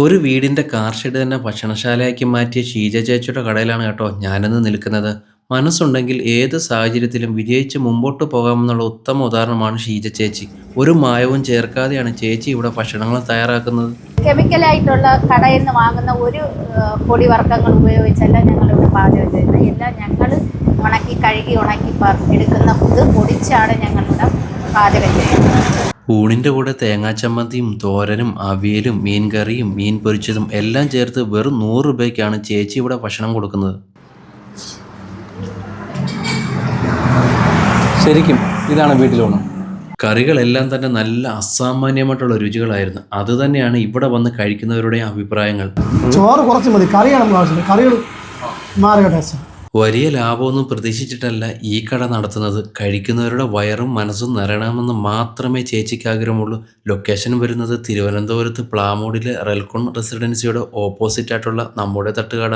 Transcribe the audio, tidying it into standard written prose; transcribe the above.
ഒരു വീടിന്റെ car shed തന്നെ ഭക്ഷണശാലയാക്കി മാറ്റിയ ഷീജ ചേച്ചിയുടെ കടയിലാണ് കേട്ടോ ഞാനിന്ന് നിൽക്കുന്നത്. മനസ്സുണ്ടെങ്കിൽ ഏത് സാഹചര്യത്തിലും വിജയിച്ച് മുമ്പോട്ട് പോകാമെന്നുള്ള ഉത്തമ ഉദാഹരണമാണ് ഷീജ ചേച്ചി. ഒരു മായവും ചേർക്കാതെയാണ് ചേച്ചി ഇവിടെ ഭക്ഷണങ്ങൾ തയ്യാറാക്കുന്നത്. കെമിക്കലായിട്ടുള്ള കടയിൽ നിന്ന് വാങ്ങുന്ന ഒരു പൊടി വർഗ്ഗങ്ങൾ ഉപയോഗിച്ചല്ല ഞങ്ങളിവിടെ പാചകം ചെയ്യുന്നത്. എല്ലാം ഞങ്ങൾ ഉണക്കി കഴുകി ഉണക്കി എടുക്കുന്ന ഇത് പൊടിച്ചാണ് ഞങ്ങളിവിടെ പാചകം ചെയ്യുന്നത്. ഊണിന്റെ കൂടെ തേങ്ങാ ചമ്മന്തിയും തോരനും അവിയലും മീൻ കറിയും മീൻ പൊരിച്ചതും എല്ലാം ചേർത്ത് വെറും 100 രൂപയ്ക്കാണ് ചേച്ചി ഇവിടെ ഭക്ഷണം കൊടുക്കുന്നത്. ശരിക്കും ഇതാണ് വീട്ടിലൂണ്. കറികളെല്ലാം തന്നെ നല്ല അസാമാന്യമായിട്ടുള്ള രുചികളായിരുന്നു. അതുതന്നെയാണ് ഇവിടെ വന്ന് കഴിക്കുന്നവരുടെ അഭിപ്രായങ്ങൾ. ചോറ് കുറച്ച് മതി, കറിയാണ് നമ്മൾ ആവശ്യമില്ല. കറികൾ മാറിയ ടേസ്റ്റ്. വലിയ ലാഭമൊന്നും പ്രതീക്ഷിച്ചിട്ടല്ല ഈ കട നടത്തുന്നത്. കഴിക്കുന്നവരുടെ വയറും മനസ്സും നിറയണമെന്ന് മാത്രമേ ചേച്ചിക്ക് ആഗ്രഹമുള്ളൂ. ലൊക്കേഷൻ വരുന്നത് തിരുവനന്തപുരത്ത് പ്ലാമൂടിലെ റെൽക്കോൺ റെസിഡൻസിയുടെ ഓപ്പോസിറ്റ് ആയിട്ടുള്ള നമ്മുടെ തട്ടുകട.